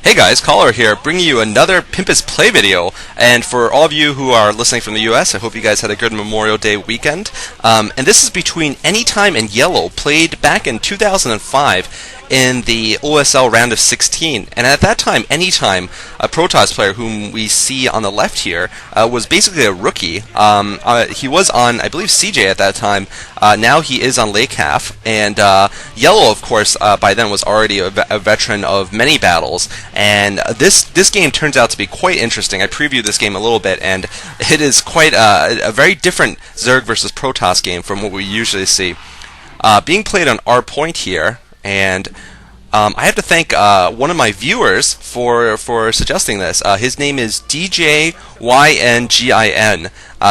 Hey guys, Caller here, bringing you another Pimpest play video. And for all of you who are listening from the US, I hope you guys had a good Memorial Day weekend. And this is between Anytime and Yellow, played back in 2005 in the OSL round of 16. And at that time, Anytime, a Protoss player whom we see on the left here, was basically a rookie. He was on, I believe, CJ at that time. Now he is on Lake Half. And Yellow, of course, by then was already a veteran of many battles. And this game turns out to be quite interesting. I previewed this game a little bit, and it is quite a very different Zerg versus Protoss game from what we usually see. Being played on our point here, and I have to thank one of my viewers for suggesting this. His name is DJYNGIN.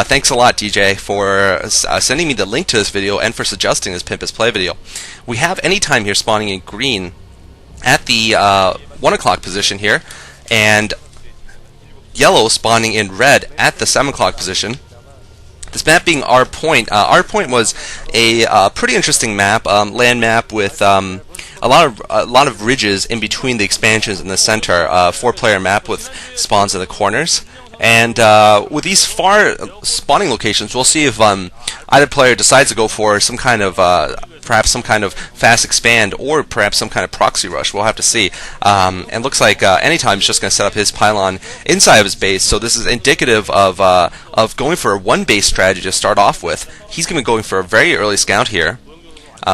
Thanks a lot, DJ, for sending me the link to this video and for suggesting this Pimpest play video. We have Anytime here spawning in green at the 1 o'clock position here, and Yellow spawning in red at the 7 o'clock position. This map being our point was a pretty interesting map, land map with a lot of ridges in between the expansions in the center. 4-player map with spawns in the corners. And with these far spawning locations, we'll see if either player decides to go for some kind of perhaps some kind of fast expand or perhaps some kind of proxy rush. We'll have to see. And looks like Anytime is just going to set up his pylon inside of his base. So this is indicative of going for a one base strategy to start off with. He's going to be going for a very early scout here.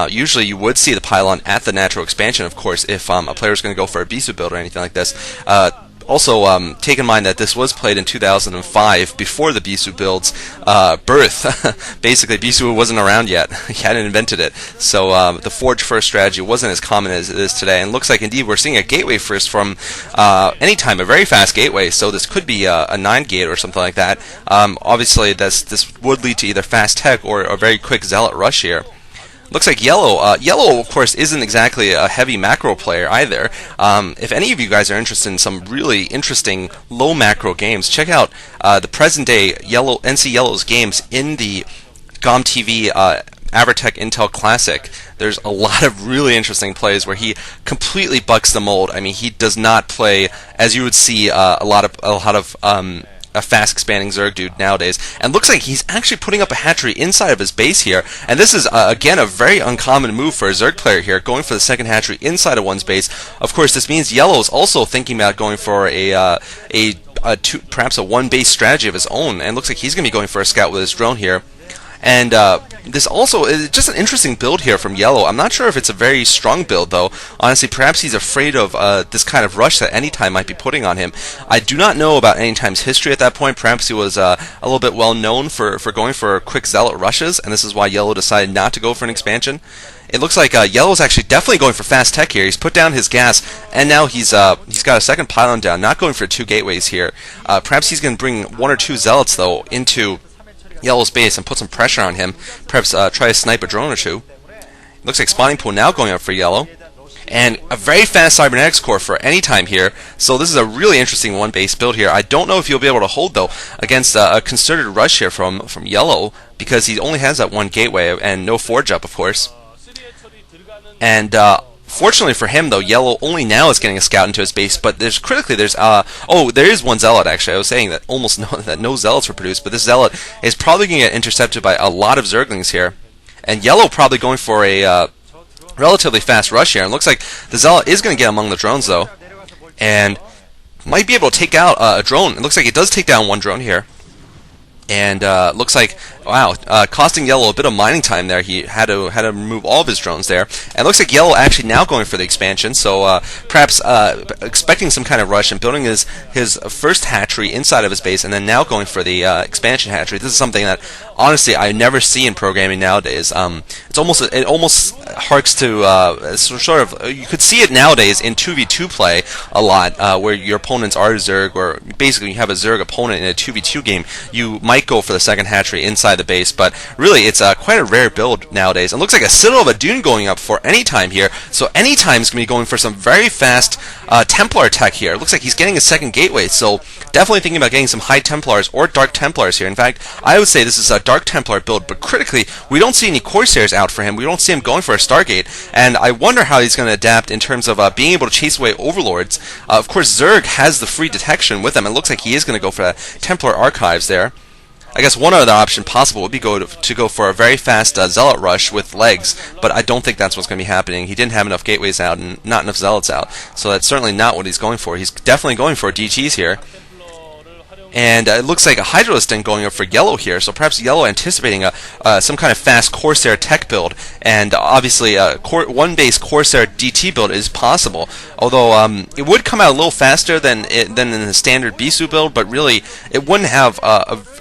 Usually you would see the pylon at the natural expansion, of course, if a player is going to go for a Bisu build or anything like this. Also, take in mind that this was played in 2005, before the Bisu build's birth. Basically, Bisu wasn't around yet. He hadn't invented it. So the Forge First strategy wasn't as common as it is today. And looks like, indeed, we're seeing a gateway first from Anytime, a very fast gateway. So this could be a 9-gate or something like that. Obviously, this would lead to either fast tech or a very quick Zealot rush here. Looks like Yellow. Yellow, of course, isn't exactly a heavy macro player either. If any of you guys are interested in some really interesting low macro games, check out the present-day NC Yellow's games in the GOM TV Avertech Intel Classic. There's a lot of really interesting plays where he completely bucks the mold. I mean, he does not play as you would see a lot of a fast expanding Zerg dude nowadays, and looks like he's actually putting up a hatchery inside of his base here, and this is again a very uncommon move for a Zerg player here, going for the second hatchery inside of one's base. Of course, this means Yellow is also thinking about going for perhaps a one base strategy of his own, and looks like he's going to be going for a scout with his drone here. And this also is just an interesting build here from Yellow. I'm not sure if it's a very strong build, though. Honestly, perhaps he's afraid of this kind of rush that Anytime might be putting on him. I do not know about Anytime's history at that point. Perhaps he was a little bit well known for going for quick Zealot rushes, and this is why Yellow decided not to go for an expansion. It looks like Yellow's actually definitely going for fast tech here. He's put down his gas, and now he's got a second pylon down, not going for 2 gateways here. Perhaps he's going to bring 1 or 2 Zealots, though, into Yellow's base and put some pressure on him. Perhaps try to snipe a drone or 2. Looks like spawning pool now going up for Yellow. And a very fast cybernetics core for Anytime here. So this is a really interesting one base build here. I don't know if you'll be able to hold, though, against a concerted rush here from Yellow, because he only has that 1 gateway and no forge up, of course. And fortunately for him, though, Yellow only now is getting a scout into his base, but there is 1 Zealot, actually. I was saying that no Zealots were produced, but this Zealot is probably going to get intercepted by a lot of Zerglings here. And Yellow probably going for a relatively fast rush here, and looks like the Zealot is going to get among the drones, though, and might be able to take out a drone. It looks like it does take down 1 drone here. And looks like, wow, costing Yellow a bit of mining time there. He had to remove all of his drones there. And looks like Yellow actually now going for the expansion, so perhaps expecting some kind of rush and building his first hatchery inside of his base, and then now going for the expansion hatchery. This is something that, honestly, I never see in programming nowadays. It almost harks to sort of, you could see it nowadays in 2v2 play a lot, where your opponents are Zerg, or basically you have a Zerg opponent in a 2v2 game. You might go for the second hatchery inside the base, but really it's quite a rare build nowadays. And looks like a Citadel of Adun going up for Anytime here, so Anytime's going to be going for some very fast Templar tech here. Looks like he's getting a second gateway, so definitely thinking about getting some High Templars or Dark Templars here. In fact, I would say this is a Dark Templar build, but critically, we don't see any Corsairs out for him. We don't see him going for a Stargate, and I wonder how he's going to adapt in terms of being able to chase away Overlords. Of course, Zerg has the free detection with him. It looks like he is going to go for that Templar Archives there. I guess one other option possible would be to go for a very fast Zealot rush with legs, but I don't think that's what's going to be happening. He didn't have enough gateways out and not enough Zealots out, so that's certainly not what he's going for. He's definitely going for DTs here. And it looks like a Hydralistan going up for Yellow here, so perhaps Yellow anticipating some kind of fast Corsair tech build, and obviously a one-base Corsair DT build is possible, although it would come out a little faster than in the standard Bisu build, but really it wouldn't have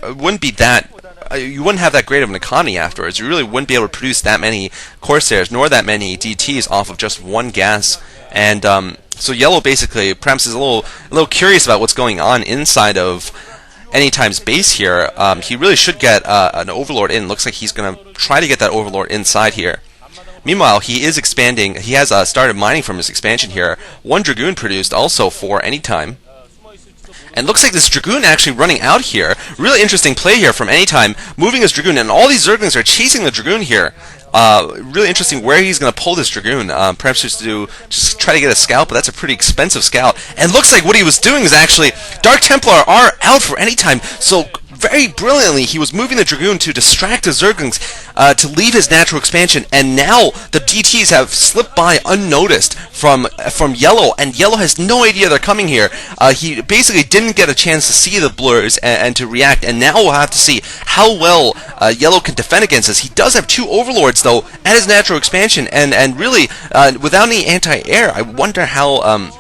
it wouldn't be that. You wouldn't have that great of an economy afterwards. You really wouldn't be able to produce that many Corsairs nor that many DTs off of just one gas. And so Yellow basically perhaps is a little curious about what's going on inside of Anytime's base here. He really should get an Overlord in. Looks like he's going to try to get that Overlord inside here. Meanwhile, he is expanding. He has started mining from his expansion here. One Dragoon produced also for Anytime. And looks like this Dragoon actually running out here. Really interesting play here from Anytime, moving his Dragoon, and all these Zerglings are chasing the Dragoon here. Really interesting where he's going to pull this Dragoon. Perhaps just try to get a scout, but that's a pretty expensive scout. And looks like what he was doing is actually Dark Templar are out for Anytime. So very brilliantly, he was moving the Dragoon to distract the Zerglings to leave his natural expansion, and now the DTs have slipped by unnoticed from Yellow, and Yellow has no idea they're coming here. He basically didn't get a chance to see the blurs and to react, and now we'll have to see how well Yellow can defend against this. He does have two Overlords, though, at his natural expansion, and really, without any anti-air, I wonder how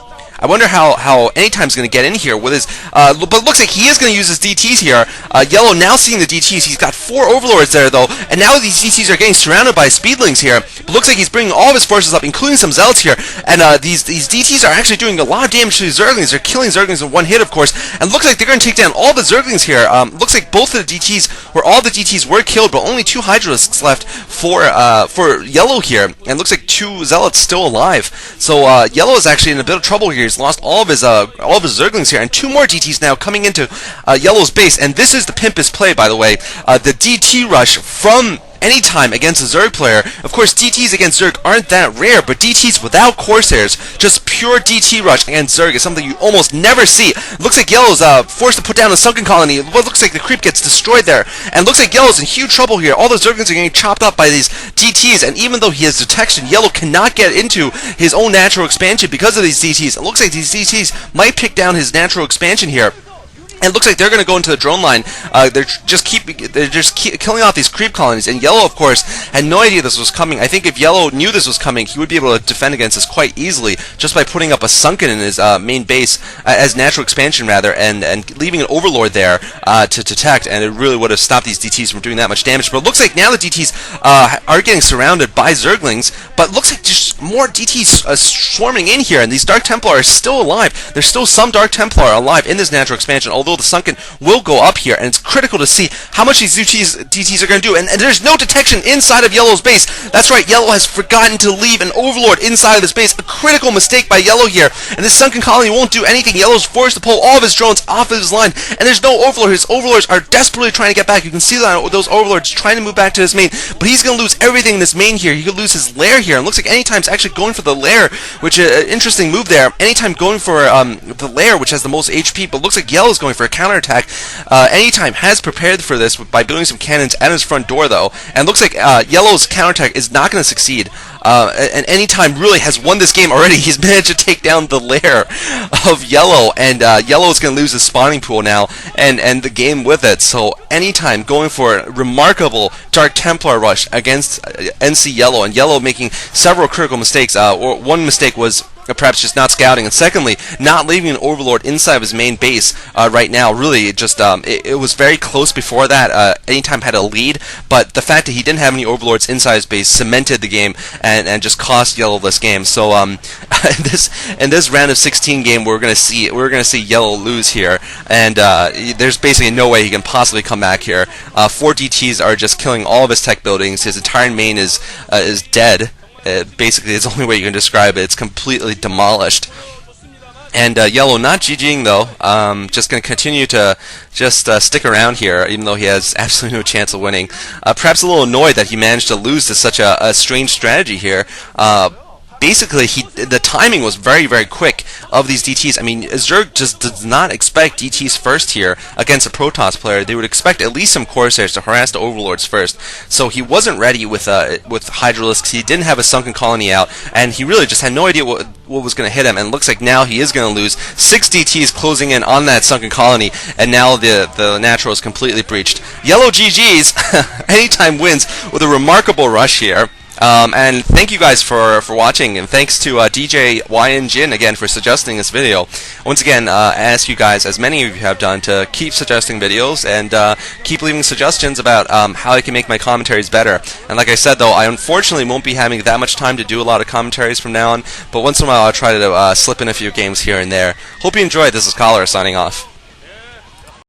Anytime's going to get in here with his, but it looks like he is going to use his DTs here. Yellow now seeing the DTs. He's got 4 Overlords there, though, and now these DTs are getting surrounded by Speedlings here. But looks like he's bringing all of his forces up, including some Zealots here, and these DTs are actually doing a lot of damage to the Zerglings. They're killing Zerglings in one hit, of course, and looks like they're going to take down all the Zerglings here. Looks like both of the DTs, all the DTs were killed, but only 2 Hydralisks left for Yellow here, and looks like 2 Zealots still alive. So Yellow is actually in a bit of trouble here. He's lost all of his Zerglings here, and 2 more DTs now coming into Yellow's base. And this is the Pimpest play, by the way. The DT rush from Anytime against a Zerg player. Of course, DTs against Zerg aren't that rare, but DTs without Corsairs, just pure DT rush against Zerg is something you almost never see. Looks like Yellow's forced to put down a Sunken Colony. What looks like the creep gets destroyed there, and looks like Yellow's in huge trouble here. All the Zerglings are getting chopped up by these DTs, and even though he has detection, Yellow cannot get into his own natural expansion because of these DTs. It looks like these DTs might pick down his natural expansion here. And it looks like they're going to go into the drone line. They're just killing off these creep colonies. And Yellow, of course, had no idea this was coming. I think if Yellow knew this was coming, he would be able to defend against this quite easily just by putting up a Sunken in his main base as natural expansion, rather, and leaving an Overlord there to detect. And it really would have stopped these DTs from doing that much damage. But it looks like now the DTs are getting surrounded by Zerglings. But it looks like just more DTs swarming in here. And these Dark Templar are still alive. There's still some Dark Templar alive in this natural expansion, although the Sunken will go up here, and it's critical to see how much these DTs are going to do, and there's no detection inside of Yellow's base. That's right, Yellow has forgotten to leave an Overlord inside of his base, a critical mistake by Yellow here, and this Sunken Colony won't do anything. Yellow's forced to pull all of his drones off of his line, and there's no Overlord. His Overlords are desperately trying to get back. You can see that those Overlords trying to move back to his main, but he's going to lose everything in this main here. He could lose his lair here, and looks like Anytime's actually going for the lair, which is an interesting move there. Anytime going for the lair, which has the most HP, but looks like Yellow's going for a counterattack. Anytime has prepared for this by building some cannons at his front door, though, and looks like Yellow's counterattack is not going to succeed. And Anytime really has won this game already. He's managed to take down the lair of Yellow, and Yellow is going to lose his spawning pool now and the game with it. So Anytime going for a remarkable Dark Templar rush against NC Yellow, and Yellow making several critical mistakes. Or one mistake was perhaps just not scouting, and secondly, not leaving an Overlord inside of his main base right now. Really, it was very close before that. Anytime had a lead, but the fact that he didn't have any Overlords inside his base cemented the game and just cost Yellow this game. So in this round of 16 game, we're gonna see Yellow lose here, and there's basically no way he can possibly come back here. 4 DTs are just killing all of his tech buildings. His entire main is dead. Basically, it's the only way you can describe it. It's completely demolished. And Yellow not GGing though. Just going to continue to just stick around here, even though he has absolutely no chance of winning. Perhaps a little annoyed that he managed to lose to such a strange strategy here. Basically, the timing was very, very quick of these DTs. I mean, Zerg just does not expect DTs first here against a Protoss player. They would expect at least some Corsairs to harass the Overlords first. So he wasn't ready with Hydralisks. He didn't have a Sunken Colony out, and he really just had no idea what was going to hit him. And it looks like now he is going to lose. 6 DTs closing in on that Sunken Colony, and now the Natural is completely breached. Yellow GGs. Anytime wins with a remarkable rush here. And thank you guys for watching, and thanks to DJ YN Jin again for suggesting this video. Once again, I ask you guys, as many of you have done, to keep suggesting videos and keep leaving suggestions about how I can make my commentaries better. And like I said though, I unfortunately won't be having that much time to do a lot of commentaries from now on, but once in a while I'll try to slip in a few games here and there. Hope you enjoyed. This is Collar signing off.